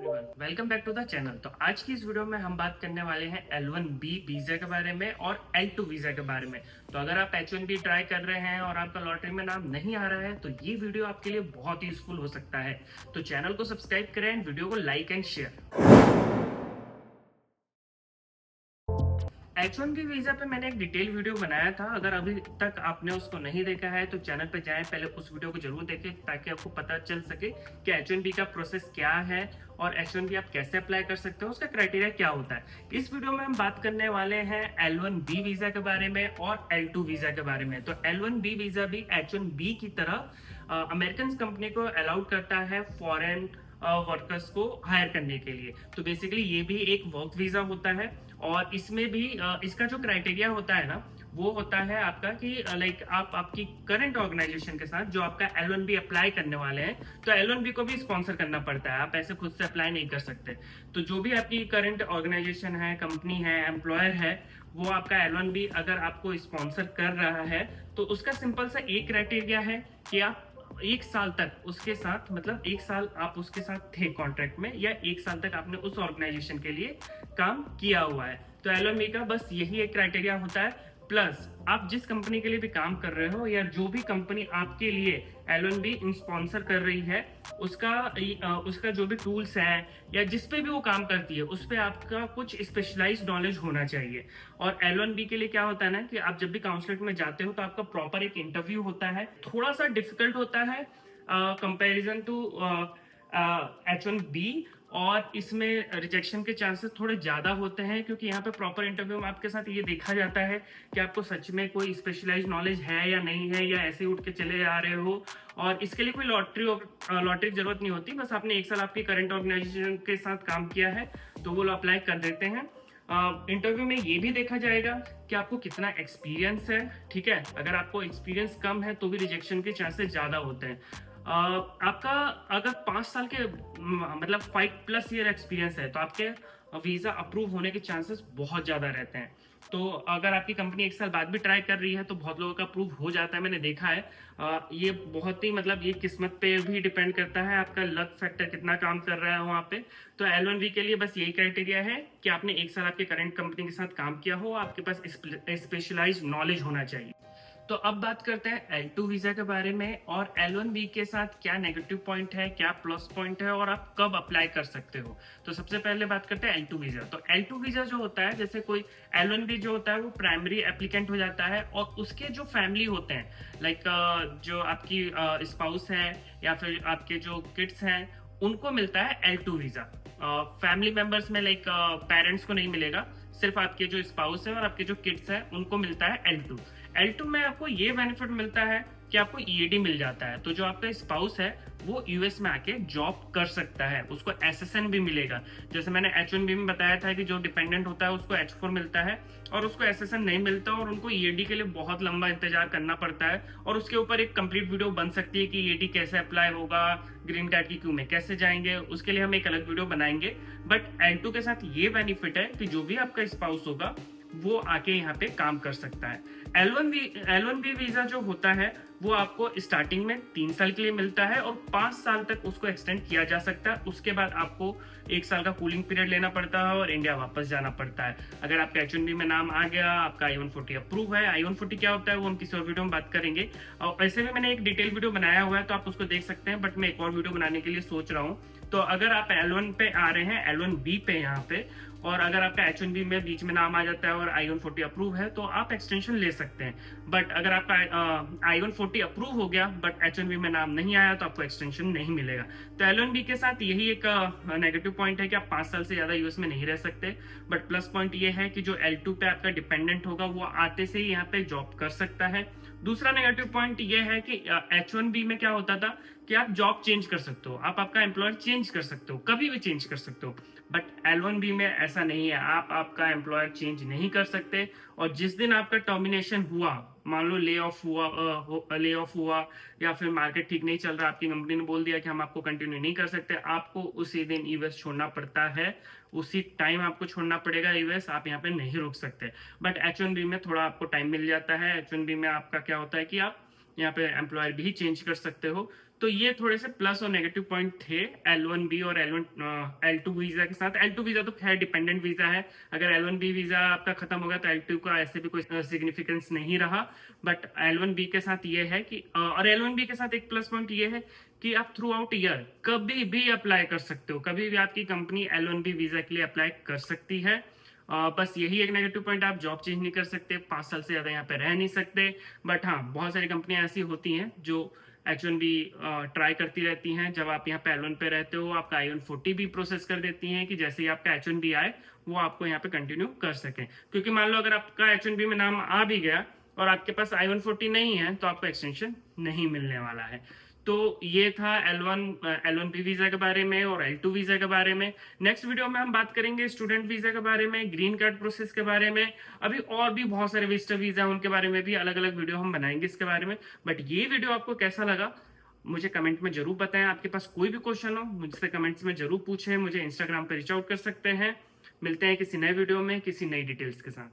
Everyone, welcome back to the channel. तो आज की इस वीडियो में हम बात करने वाले हैं L1B वीजा के बारे में और L2 वीजा के बारे में। तो अगर आप H1B ट्राई कर रहे हैं और आपका लॉटरी में नाम नहीं आ रहा है तो ये वीडियो आपके लिए बहुत यूजफुल हो सकता है। तो चैनल को सब्सक्राइब करें एंड वीडियो को like and share. H1B visa पे मैंने एक डिटेल वीडियो बनाया था। अगर अभी तक आपने उसको नहीं देखा है तो चैनल पे जाएं, पहले उस वीडियो को जरूर देखें ताकि आपको पता चल सके कि H1B का प्रोसेस क्या है और H1B आप कैसे अप्लाई कर सकते हो, उसका क्राइटेरिया क्या होता है। इस वीडियो में हम बात करने वाले हैं L1B वीजा के बारे में और L2 वीजा के बारे में। तो L1B वीजा भी H1B की तरह अमेरिकन कंपनी को अलाउड करता है फॉरेन वर्कर्स को हायर करने के लिए। तो बेसिकली ये भी एक वर्क वीजा होता है और इसमें भी इसका जो क्राइटेरिया होता है ना, वो होता है आपका कि लाइक आप आपकी करंट ऑर्गेनाइजेशन के साथ जो आपका L1B अप्लाई करने वाले हैं, तो L1B को भी स्पॉन्सर करना पड़ता है। आप ऐसे खुद से अप्लाई नहीं कर सकते। तो जो भी आपकी करंट ऑर्गेनाइजेशन है, कंपनी है, एम्प्लॉयर है, वो आपका L1B अगर आपको स्पॉन्सर कर रहा है तो उसका सिंपल सा एक क्राइटेरिया है कि आप एक साल तक उसके साथ, मतलब एक साल आप उसके साथ थे कॉन्ट्रैक्ट में, या एक साल तक आपने उस ऑर्गेनाइजेशन के लिए काम किया हुआ है। तो L1B का बस यही एक क्राइटेरिया होता है। प्लस आप जिस कंपनी के लिए भी काम कर रहे हो या जो भी कंपनी आपके लिए L1B स्पॉन्सर कर रही है, उसका जो भी टूल्स है या जिस पे भी वो काम करती है उस पे आपका कुछ स्पेशलाइज्ड नॉलेज होना चाहिए। और L1B के लिए क्या होता है ना कि आप जब भी काउंसलिंग में जाते हो तो आपका प्रॉपर एक इंटरव्यू होता है। थोड़ा सा डिफिकल्ट होता है कंपैरिजन टू H1B, और इसमें रिजेक्शन के चांसेस थोड़े ज़्यादा होते हैं क्योंकि यहाँ पे प्रॉपर इंटरव्यू में आपके साथ ये देखा जाता है कि आपको सच में कोई स्पेशलाइज्ड नॉलेज है या नहीं है, या ऐसे उठ के चले आ रहे हो। और इसके लिए कोई लॉटरी की जरूरत नहीं होती, बस आपने एक साल आपकी करंट ऑर्गेनाइजेशन के साथ काम किया है तो वो अप्लाई कर देते हैं। इंटरव्यू में ये भी देखा जाएगा कि आपको कितना एक्सपीरियंस है। ठीक है, अगर आपको एक्सपीरियंस कम है तो भी रिजेक्शन के चांसेस ज़्यादा होते हैं। आपका अगर 5 साल के मतलब 5+ ईयर एक्सपीरियंस है तो आपके वीज़ा अप्रूव होने के चांसेस बहुत ज़्यादा रहते हैं। तो अगर आपकी कंपनी एक साल बाद भी ट्राई कर रही है तो बहुत लोगों का अप्रूव हो जाता है, मैंने देखा है। ये बहुत ही, मतलब ये किस्मत पे भी डिपेंड करता है, आपका लक फैक्टर कितना काम कर रहा है वहाँ पे। तो L1B के लिए बस यही क्राइटेरिया है कि आपने एक साल आपके करंट कंपनी के साथ काम किया हो, आपके पास स्पेशलाइज्ड नॉलेज होना चाहिए। तो अब बात करते हैं L2 वीजा के बारे में और L1B के साथ क्या नेगेटिव पॉइंट है, क्या प्लस पॉइंट है और आप कब अप्लाई कर सकते हो। तो सबसे पहले बात करते हैं L2 वीजा। तो L2 वीजा जो होता है, जैसे कोई L1B जो होता है वो प्राइमरी एप्लीकेंट हो जाता है और उसके जो फैमिली होते हैं, लाइक जो आपकी स्पाउस है या फिर आपके जो किड्स हैं, उनको मिलता है L2 वीजा। फैमिली मेंबर्स में लाइक पेरेंट्स को नहीं मिलेगा, सिर्फ आपके जो स्पाउस है और आपके जो किड्स हैं उनको मिलता है L2। L2 में आपको ये बेनिफिट मिलता है कि आपको EAD मिल जाता है। तो जो आपका स्पाउस है वो यूएस में आके जॉब कर सकता है, उसको SSN भी मिलेगा। जैसे मैंने H1B में बताया था कि जो डिपेंडेंट होता है उसको H4 मिलता है और उसको SSN नहीं मिलता, और उनको EAD के लिए बहुत लंबा इंतजार करना पड़ता है। और उसके ऊपर एक कंप्लीट वीडियो बन सकती है कि EAD कैसे अप्लाई होगा, ग्रीन कार्ड की क्यू में कैसे जाएंगे, उसके लिए हम एक अलग वीडियो बनाएंगे। बट L2 के साथ ये बेनिफिट है कि जो भी आपका स्पाउस होगा वो आके यहाँ पे काम कर सकता है। L1B वीजा जो होता है वो आपको स्टार्टिंग में 3 साल के लिए मिलता है और 5 साल तक उसको एक्सटेंड किया जा सकता है। उसके बाद आपको एक साल का कूलिंग पीरियड लेना पड़ता है और इंडिया वापस जाना पड़ता है। अगर आपका H1B में नाम आ गया, आपका I-140 अप्रूव है। I-140 क्या होता है वो हम किसी और वीडियो में बात करेंगे, और ऐसे भी मैंने एक डिटेल वीडियो बनाया हुआ है तो आप उसको देख सकते हैं, बट मैं एक और वीडियो बनाने के लिए सोच रहा हूँ। तो अगर आप L1 पे आ रहे हैं, L1B पे यहाँ पे, और अगर आपका H1B में बीच में नाम आ जाता है और I-140 अप्रूव है तो आप एक्सटेंशन ले सकते हैं। बट अगर आपका I-140 अप्रूव हो गया बट H1B में नाम नहीं आया तो आपको एक्सटेंशन नहीं मिलेगा। तो L1B के साथ यही एक नेगेटिव पॉइंट है कि आप 5 साल से ज्यादा यूएस में नहीं रह सकते। बट प्लस पॉइंट ये है कि जो L2 पे आपका डिपेंडेंट होगा वो आते से ही यहाँ पे जॉब कर सकता है। दूसरा नेगेटिव पॉइंट ये है कि H1B में क्या होता था कि आप जॉब चेंज कर सकते हो, आप आपका एम्प्लॉयर चेंज कर सकते हो, कभी भी चेंज कर सकते हो। बट L1B में ऐसा नहीं है, आप आपका एम्प्लॉयर चेंज नहीं कर सकते। और जिस दिन आपका टर्मिनेशन हुआ, मान लो ले ऑफ हुआ या फिर मार्केट ठीक नहीं चल रहा, आपकी कंपनी ने बोल दिया कि हम आपको कंटिन्यू नहीं कर सकते, आपको उसी दिन यूएस छोड़ना पड़ता है। उसी टाइम आपको छोड़ना पड़ेगा यूएस, आप यहाँ पे नहीं रुक सकते। बट H1B में थोड़ा आपको टाइम मिल जाता है। H1B में आपका क्या होता है कि आप यहाँ पे एम्प्लॉयर भी चेंज कर सकते हो। तो ये थोड़े से प्लस और नेगेटिव पॉइंट थे L1B और L2 वीजा के साथ। L2 वीजा तो खैर डिपेंडेंट वीजा है, अगर L1B वीजा आपका खत्म होगा तो L2 का ऐसे भी कोई सिग्निफिकेंस नहीं रहा। बट L1B के साथ ये है कि और L1B के साथ एक प्लस पॉइंट ये है कि आप थ्रू आउट ईयर कभी भी अप्लाई कर सकते हो, कभी भी आपकी कंपनी L1B वीजा के लिए अप्लाई कर सकती है। बस यही एक नेगेटिव पॉइंट, आप जॉब चेंज नहीं कर सकते, 5 साल से ज़्यादा यहाँ पे रह नहीं सकते। बट हाँ, बहुत सारी कंपनियां ऐसी होती हैं जो H1B ट्राई करती रहती हैं। जब आप यहाँ पे L1 पे रहते हो, आपका I-140 भी प्रोसेस कर देती हैं कि जैसे ही आपका H1B आए वो आपको यहाँ पे कंटिन्यू कर सकें। क्योंकि मान लो अगर आपका H1B में नाम आ भी गया और आपके पास I-140 नहीं है तो आपको एक्सटेंशन नहीं मिलने वाला है। तो ये था L1B वीजा के बारे में और L2 वीजा के बारे में। नेक्स्ट वीडियो में हम बात करेंगे स्टूडेंट वीजा के बारे में, ग्रीन कार्ड प्रोसेस के बारे में। अभी और भी बहुत सारे विजिटर वीजा उनके बारे में भी अलग अलग वीडियो हम बनाएंगे इसके बारे में। बट ये वीडियो आपको कैसा लगा मुझे कमेंट में जरूर बताएं। आपके पास कोई भी क्वेश्चन हो मुझसे कमेंट्स में जरूर पूछें, मुझे इंस्टाग्राम पे रीच आउट कर सकते हैं। मिलते हैं किसी नए वीडियो में किसी नई डिटेल्स के साथ।